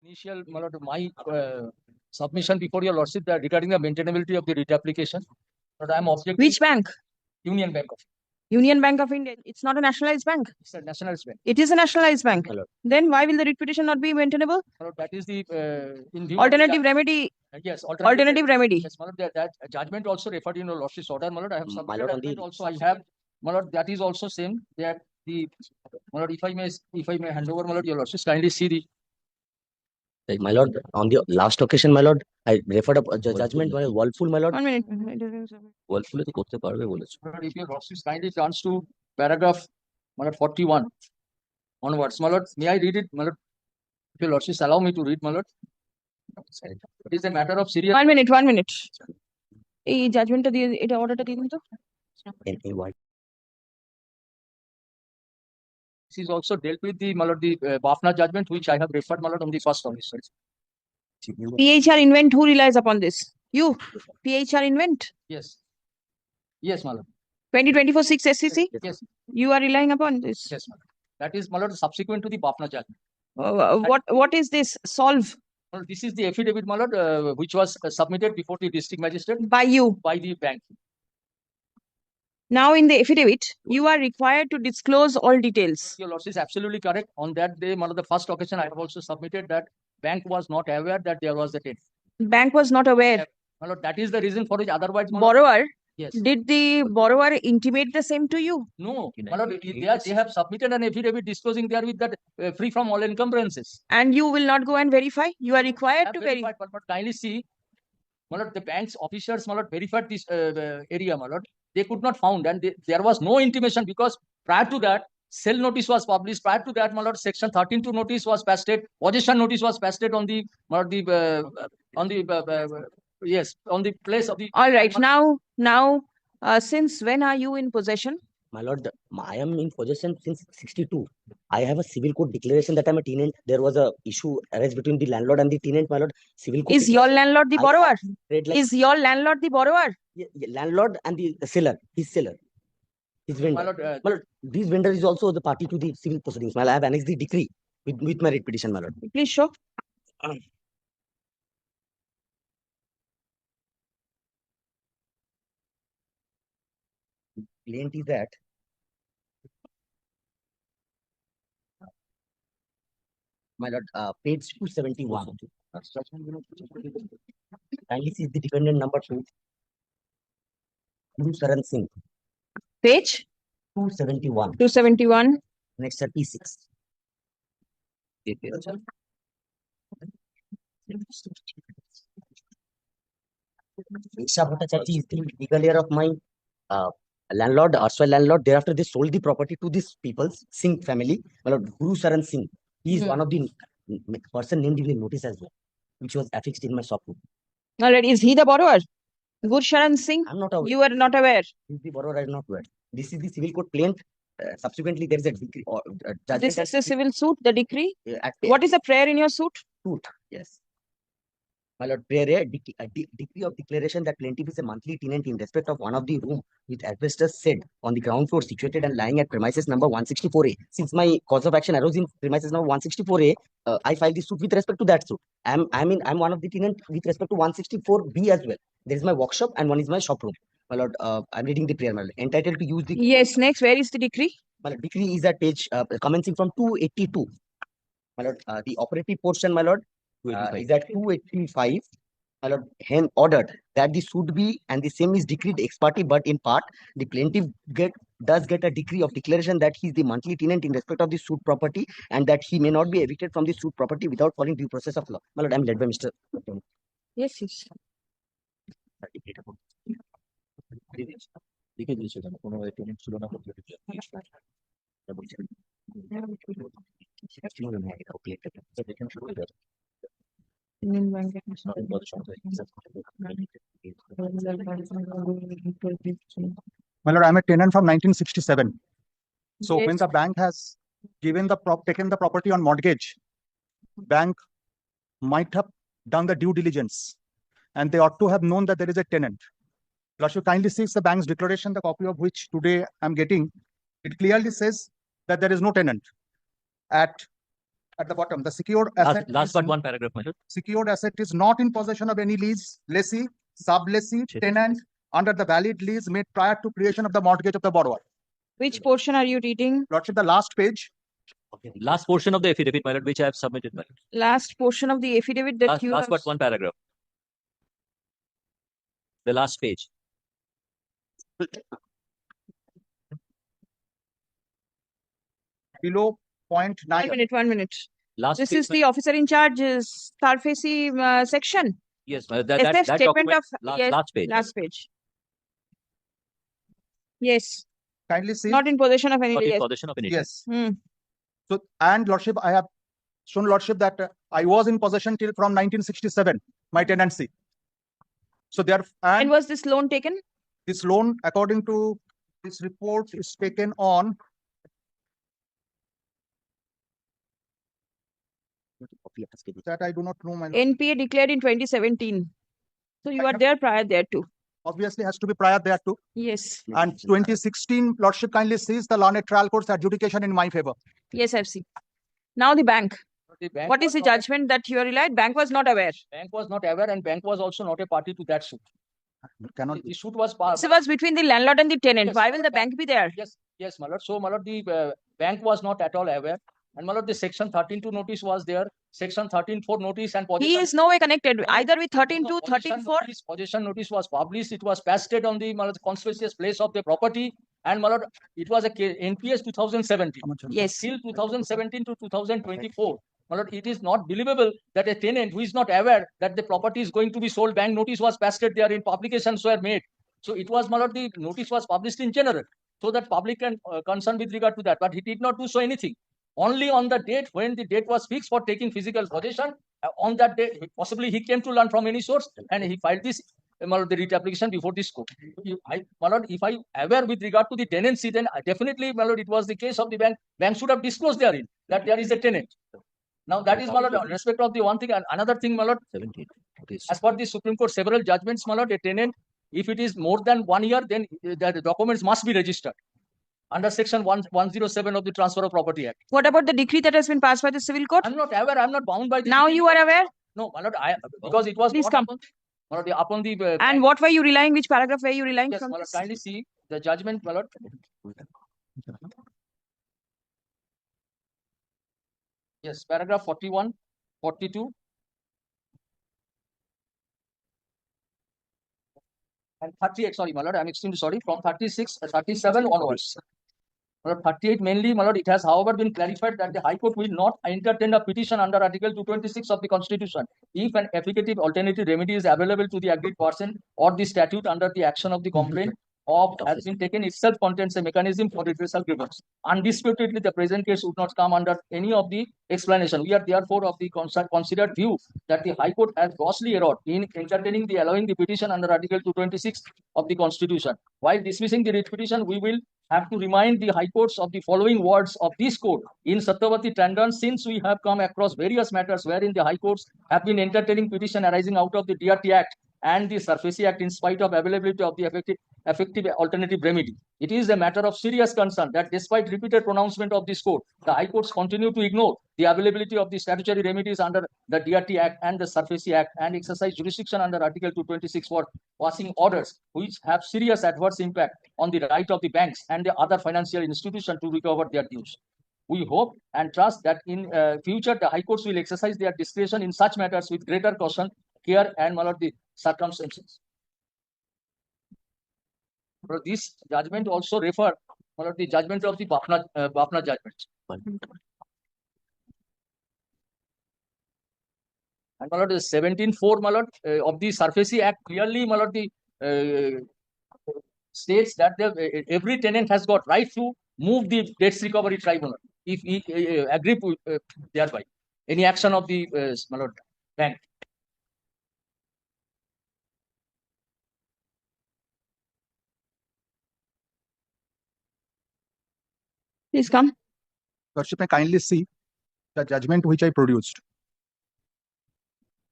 Initial, my lord, my submission before your lordship that regarding the maintainability of the writ application. But I am objecting. Which bank? Union Bank of Union Bank of India. It's not a nationalized bank. It's a nationalized bank. It is a nationalized bank. My lord. Then why will the writ petition not be maintainable? My lord, that is the in view Alternative remedy. yes, Alternative remedy. Yes, my lord, that judgment also referred in your lordship's order. My lord, I have My submitted lord, on judgment the- also. I have, my lord, that is also same that the, my lord, if I may hand over, my lord, your lordship kindly see the. My lord, on the last occasion, my lord, I referred a judgment by Wolful, my lord. 1 minute. Wolful to korte parbe boleche. My lord, if your lordship kindly turns to paragraph, my lord, 41 onwards, my lord, may I read it, my lord? If your lordship allow me to read, my lord. It is a matter of serious. 1 minute. 1 minute. এই জাজমেন্টটা দিয়ে এটা অর্ডারটা দিয়ে দিন তো। In what? This is also dealt with the, my lord, the BAFNA judgment which I have referred, my lord, on the first commission. PHR Invent, who relies upon this? You. PHR Invent. Yes. Yes, my lord. 2024 6 SCC. Yes. You are relying upon this. Yes, my lord. That is, my lord, subsequent to the BAFNA judgment. What is this? Solve Well, this is the affidavit, my lord, which was submitted before the district magistrate by you. by the bank. Now in the affidavit, you are required to disclose all details. Your lordship is absolutely correct. On that day, my lord, the first occasion, I have also submitted that bank was not aware that there was a tenant. Bank was not aware. My lord, that is the reason for which otherwise, my lord, Borrower, yes. did the borrower intimate the same to you? No, my lord, they have submitted an affidavit disclosing there with that free from all encumbrances. And you will not go and verify? You are required Have to verify. verified, but kindly see, my lord, the bank's officers, my lord, verified this area, my lord. They could not found, and there was no intimation because prior to that, sale notice was published. Prior to that, my lord, section 13(2) notice was pasted. Possession notice was pasted on the, my lord, yes, on the place of the. All right. Now, since when are you in possession? My lord, I am in possession since 62. I have a civil court declaration that I'm a tenant. There was a issue arise between the landlord and the tenant, my lord. Civil court. Is your landlord the borrower? Is your landlord the borrower? Landlord and the seller, his seller, his vendor. My lord, this vendor is also the party to the civil proceedings. My lord, I have annexed the decree with my writ petition, my lord. Please show. Plaint is that my lord, page 271. Kindly see the defendant number 2, Guru Saran Singh. Page 271. 271. Next 36. Isha Bhattacharya is the legal heir of my landlord, erstwhile landlord. Thereafter, they sold the property to these people, Singh family. My lord, Guru Saran Singh. He is one of the person named in the notice as well, which was affixed in my shop room. All right. Is he the borrower? Gursharan Singh? I'm not aware. You are not aware. He's the borrower. I'm not aware. This is the civil court plaint. Subsequently, there is a decree. Judgment. This is a civil suit, the decree. What is the prayer in your suit? Suit, yes. My lord, prayer, decree of declaration that plaintiff is a monthly tenant in respect of one of the room with asbestos shed on the ground floor situated and lying at premises number 164A. Since my cause of action arose in premises number 164A, I filed the suit with respect to that suit. I'm one of the tenant with respect to 164B as well. There is my workshop and one is my shop room. My lord, I'm reading the prayer, my lord. Entitled to use the. Yes, next, where is the decree? My lord, decree is at page commencing from 282. My lord, the operative portion, my lord, is at 285. My lord, hence ordered that the suit be and the same is decreed ex parte, but in part, the plaintiff does get a decree of declaration that he is the monthly tenant in respect of the suit property and that he may not be evicted from the suit property without following due process of law. My lord, I am led by Mr. Yes, yes. My lord, I'm a tenant from 1967. So Yes. when the bank has given the taken the property on mortgage, bank might have done the due diligence and they ought to have known that there is a tenant. Lordship kindly sees the bank's declaration, the copy of which today I'm getting. It clearly says that there is no tenant. At at the bottom, the secured asset. Last is but one paragraph, my lord. Secured asset is not in possession of any lease, lessee, sublessee, Check. tenant under the valid lease made prior to creation of the mortgage of the borrower. Which portion are you reading? Lordship, the last page, Last portion of the affidavit, my lord, which I have submitted, my lord. Last portion of the affidavit that you Last have. but one paragraph. The last page. below point One 9. minute, 1 minute. Last This page, is the officer in charge SARFAESI section. yes, my lord, that SF statement document, of, yes, last page. last page. Yes, Kindly see. not in possession of any, Not in yes. possession of any. Yes. Hmm. So, and Lordship, I have shown Lordship that I was in possession till from 1967, my tenancy. So there, And and was this loan taken? this loan, according to this report, is taken on that I do not know. My NPA declared in 2017. So you are there prior there too. obviously has to be prior there too. Yes, And 2016, Lordship kindly sees the learned trial court's adjudication in my favor. yes, I've seen. Now the bank. The bank What was is the not- judgment that you are relied? Bank was not aware. Bank was not aware and bank was also not a party to that suit. Cannot The suit was passed. This was between the landlord and the tenant. Yes, Why will the bank- bank be there? Yes, my lord. So, my lord, the bank was not at all aware. And my lord, the section 13.2 notice was there. Section 13.4 notice and He possession. is no way connected No, either with 13 No, to 13.4. Possession notice was published. It was pasted on the my lord, conspicuous place of the property. And my lord, it was a NPS 2017. Yes. Till 2017 to 2024. My lord, it is not believable that a tenant who is not aware that the property is going to be sold, bank notice was pasted there in publications were made. So it was, my lord, the notice was published in general so that public can concern with regard to that. But he did not do so anything. Only on the date when the date was fixed for taking physical possession, on that day, possibly he came to learn from any source and he filed this, my lord, the writ application before this court. My lord, if I aware with regard to the tenancy, then definitely, my lord, it was the case of the bank. Bank should have disclosed therein that there is a tenant. Now that is, my lord, respect of the one thing. And another thing, my lord, 17. as per the Supreme Court, several judgments, my lord, a tenant, if it is more than 1 year, then the documents must be registered under section 107 of the Transfer of Property Act. What about the decree that has been passed by the civil court? I'm not aware, I'm not bound by the. Now you are aware? No, my lord, because it was Please not come. my lord, upon the. And what were you relying? Which paragraph were you relying Yes, from? my lord, this? kindly see the judgment, my lord. Yes, paragraph 41, 42. And 38, sorry, my lord, I'm extremely sorry, from 36, 37 onwards. My lord, 38 mainly, my lord, it has however been clarified that the High Court will not entertain a petition under Article 226 of the Constitution if an efficacious alternative remedy is available to the aggrieved person or the statute under the action of the complaint of has been taken itself contains a mechanism for redressal grievance. Undisputedly, the present case would not come under any of the explanation. We are therefore of the considered view that the High Court has grossly erred in entertaining the allowing the petition under Article 226 of the Constitution. While dismissing the writ petition, we will have to remind the High Courts of the following words of this court in Satyavati Tandon, since we have come across various matters wherein the High Courts have been entertaining petition arising out of the DRT Act and the SARFAESI Act in spite of availability of the effective alternative remedy. It is a matter of serious concern that despite repeated pronouncement of this court, the High Courts continue to ignore the availability of the statutory remedies under the DRT Act and the SARFAESI Act and exercise jurisdiction under Article 226 for passing orders which have serious adverse impact on the right of the banks and the other financial institutions to recover their dues. We hope and trust that in future the High Courts will exercise their discretion in such matters with greater caution, care, and my lord, the circumstances. But this judgment also refer, my lord, the judgment of the Bapna judgment. And my lord, the 17.4, my lord, of the SARFAESI Act clearly, my lord, the states that every tenant has got right to move the debts recovery tribunal if he agree thereby any action of the my lord, bank. Please come. Lordship, may kindly see the judgment which I produced,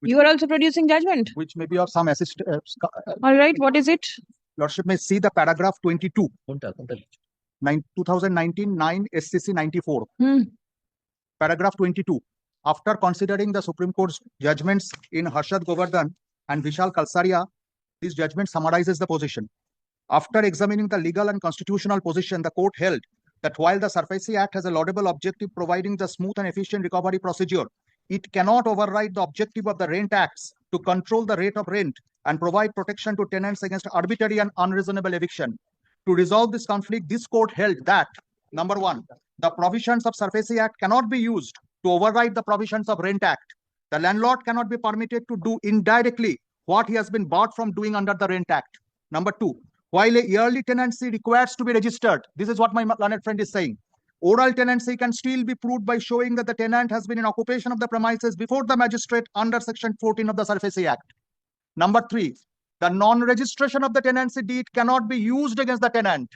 You are also producing judgment. which may be of some assist. All right. What is it? Lordship may see the paragraph 22, 2019 9 SCC 94. Hmm. Paragraph 22. after considering the Supreme Court's judgments in Harshad Govardhan and Vishal Kalsaria, this judgment summarizes the position. After examining the legal and constitutional position, the court held that while the SARFAESI Act has a laudable objective providing the smooth and efficient recovery procedure, it cannot override the objective of the Rent Acts to control the rate of rent and provide protection to tenants against arbitrary and unreasonable eviction. To resolve this conflict, this court held that, number one, the provisions of SARFAESI Act cannot be used to override the provisions of Rent Act. The landlord cannot be permitted to do indirectly what he has been barred from doing under the Rent Act. Number two, while a yearly tenancy requires to be registered, this is what my learned friend is saying. Oral tenancy can still be proved by showing that the tenant has been in occupation of the premises before the magistrate under Section 14 of the SARFAESI Act. Number three, the non-registration of the tenancy deed cannot be used against the tenant.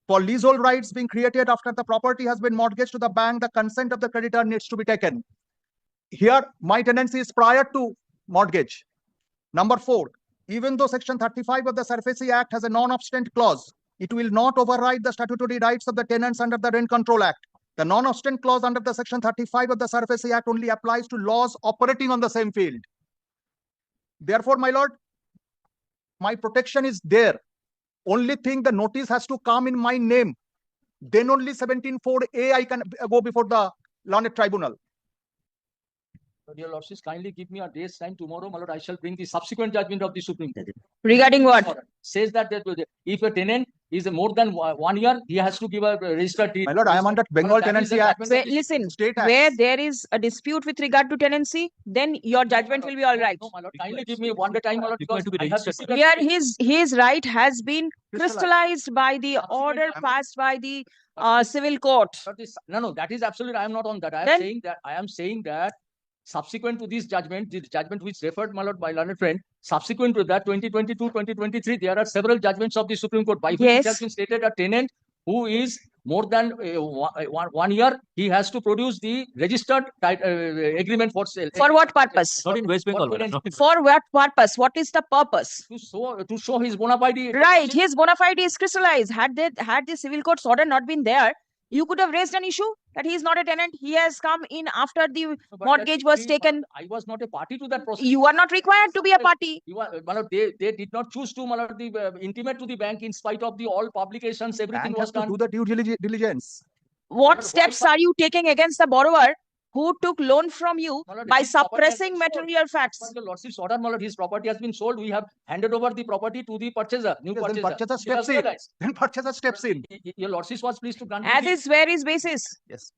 For leasehold rights being created after the property has been mortgaged to the bank, the consent of the creditor needs to be taken. Here, my tenancy is prior to mortgage. Number four, even though Section 35 of the SARFAESI Act has a non-obstant clause, it will not override the statutory rights of the tenants under the Rent Control Act. The non-obstant clause under the Section 35 of the SARFAESI Act only applies to laws operating on the same field. Therefore, my lord, my protection is there. Only thing, the notice has to come in my name. Then only 17(4)(a) I can go before the learned tribunal. Dear Lordships, kindly give me a day's time tomorrow, my lord. I shall bring the subsequent judgment of the Supreme Court. Regarding what? Says that if a tenant is more than 1 year, he has to give a registered deed. My lord, I am under Bengal That is the Tenancy Act. judgment of the Listen, State Act. where there is a dispute with regard to tenancy, then your judgment will be all right. No, my lord, kindly give me one day time, my lord, Required because to be I have registered. received Here his right has been Crystallized. crystallized by the Subsequent order judgment. passed by the civil court. No, that is absolutely, I am not on that. Then- I am saying that subsequent to this judgment, the judgment which referred, my lord, by learned friend, subsequent to that 2022, 2023, there are several judgments of the Supreme Court by which it has Yes. been stated a tenant who is more than 1 year, he has to produce the registered agreement for sale. For what purpose? Not in West Bengal, What madam. Not in- For what purpose? What is the purpose? To show his bona fide. Right, his bona fide is crystallized. Had the civil court's order not been there, you could have raised an issue that he is not a tenant. He has come in after the No, but mortgage that was is- taken. I was not a party to that process. You are not required to be a party. My lord, they did not choose to, my lord, intimate to the bank in spite of the all publications, everything Bank was has to done. do the due diligence. What But steps why- are you taking against the borrower who took loan from you My lord, by his property has suppressing been sold. material facts? But the lordship's order, my lord, his property has been sold. We have handed over the property to the purchaser, new Yes, then purchaser. purchaser It was steps in. realized. Then purchaser steps in. Your lordship was pleased to grant. me As the- is where is basis. Yes.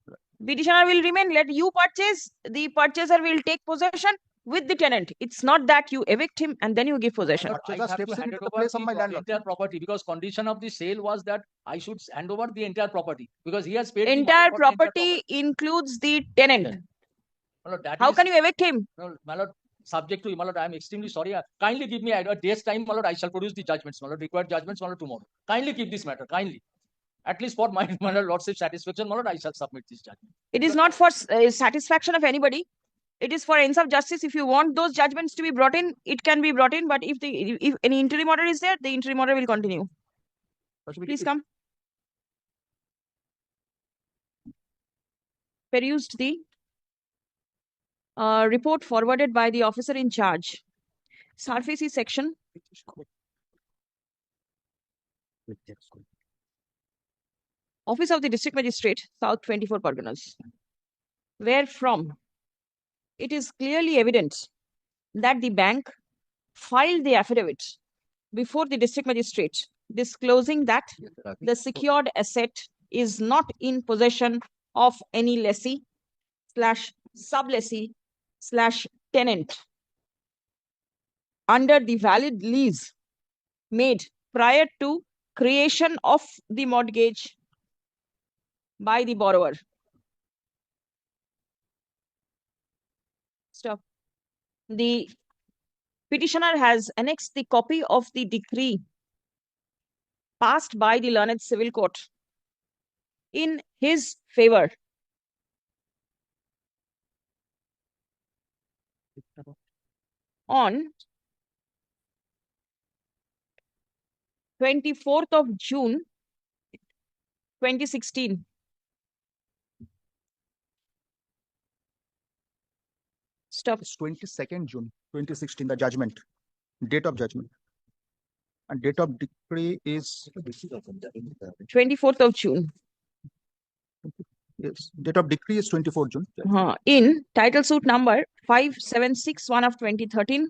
Petitioner will remain. Let you purchase. The purchaser will take possession with the tenant. It's not that you evict him and then you give possession. My lord, I Purchaser have to steps hand into it the over place of my landlord. entire property because condition of the sale was that I should hand over the entire property because he has paid. the money Entire for the entire property includes the tenant. My lord, that How is- can you evict him? No, my lord, subject to, my lord, I am extremely sorry. Kindly give me a day's time, my lord. I shall produce the judgments, my lord, required judgments, my lord, tomorrow. Kindly keep this matter, kindly. At least for my, my lordship's satisfaction, my lord, I shall submit this judgment. It is not for satisfaction of anybody. It is for ends of justice. If you want those judgments to be brought in, it can be brought in. But if any interim order is there, the interim order will continue. Please come. Perused the report forwarded by the officer in charge. SARFAESI section, Office of the District Magistrate, South 24 Parganas, wherefrom it is clearly evident that the bank filed the affidavit before the district magistrate disclosing that the secured asset is not in possession of any lessee / sublessee / tenant under the valid lease made prior to creation of the mortgage by the borrower. Stop. The petitioner has annexed the copy of the decree passed by the learned civil court in his favor. On 24th of June, 2016. Stop. It's 22nd June 2016, the judgment, date of judgment. And date of decree is, 24th of June. yes, date of decree is 24th June. In title suit number 5761 of 2013,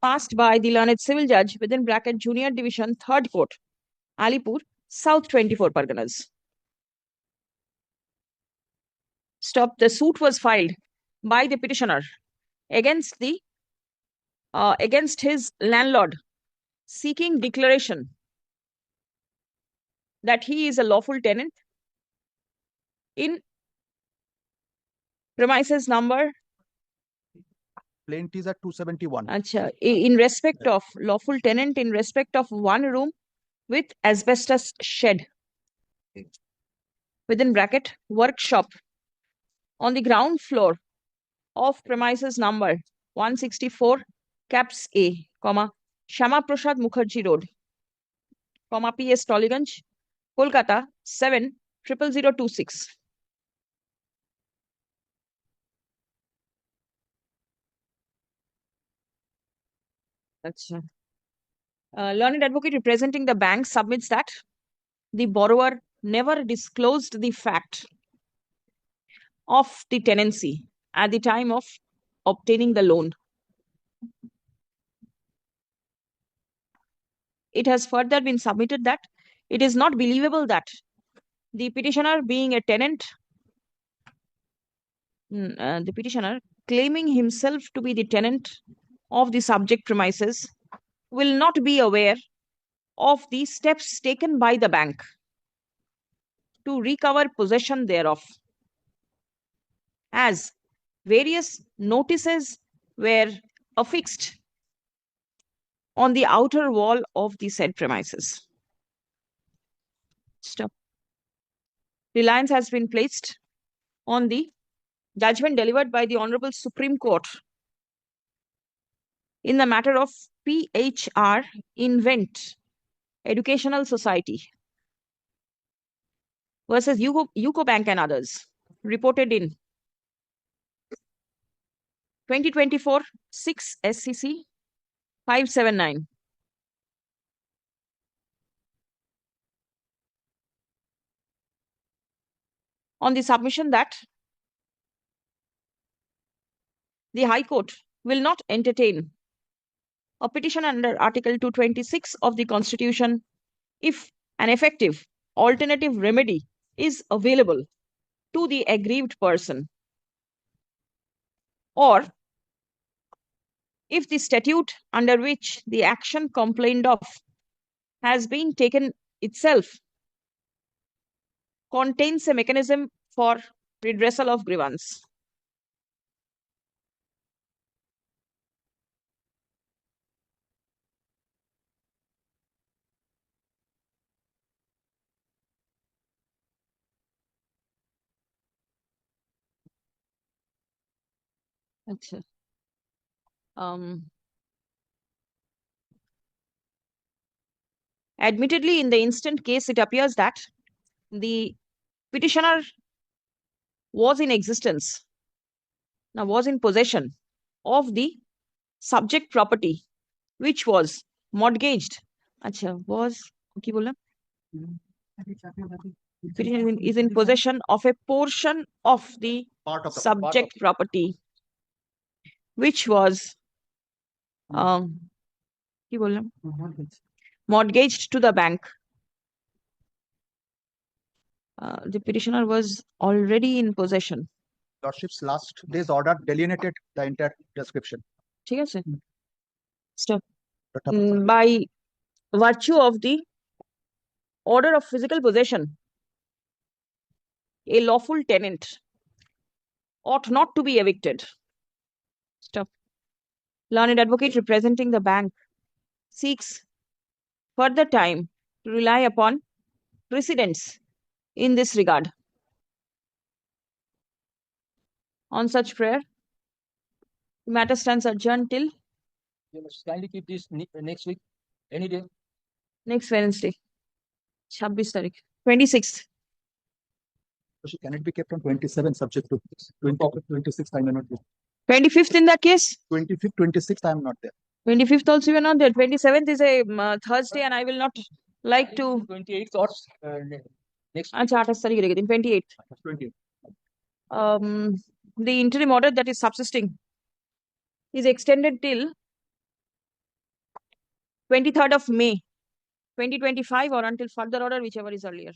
passed by the learned civil judge within bracket Junior Division 3rd Court, Alipur, South 24 Parganas. Stop. The suit was filed by the petitioner against his landlord, seeking declaration that he is a lawful tenant in premises number, Plaintiff is at 271. in respect of lawful tenant in respect of one room with asbestos shed, within bracket workshop, on the ground floor of premises number 164 caps A, comma, Shama Prasad Mukherjee Road, comma, PS Toliganj, Kolkata 70026. Learned advocate representing the bank submits that the borrower never disclosed the fact of the tenancy at the time of obtaining the loan. It has further been submitted that it is not believable that the petitioner, being a tenant, the petitioner claiming himself to be the tenant of the subject premises, will not be aware of the steps taken by the bank to recover possession thereof, as various notices were affixed on the outer wall of the said premises. Stop. Reliance has been placed on the judgment delivered by the Honorable Supreme Court in the matter of PHR Invent Educational Society versus UCO Bank and others, reported in 2024 6 SCC 579. On the submission that the High Court will not entertain a petition under Article 226 of the Constitution if an effective alternative remedy is available to the aggrieved person, or if the statute under which the action complained of has been taken itself contains a mechanism for redressal of grievance. Admittedly, in the instant case, it appears that the petitioner was in existence, now was in possession of the subject property, which was mortgaged. Was ki bola? Petitioner is in possession of a portion of the Part of the subject property, which was ki bola? Mortgaged to the bank. The petitioner was already in possession. Lordship's last day's order delineated the entire description. ঠিক আছে? Stop. By virtue of the order of physical possession, a lawful tenant ought not to be evicted. Stop. Learned advocate representing the bank seeks further time to rely upon precedents in this regard. On such prayer, the matter stands adjourned till You must kindly keep this next week, any day. next Wednesday, 26 तारीख, 26th. Can it be kept on 27 subject to 26? I may not be. 25th in that case? 25th, 26th, I am not there. 25th also you are not there. 27th is a Thursday and I will not like to. 28th or next. Acha, 28 तारीख रहेगी दिन 28th. 28th. The interim order that is subsisting is extended till 23rd of May 2025 or until further order, whichever is earlier.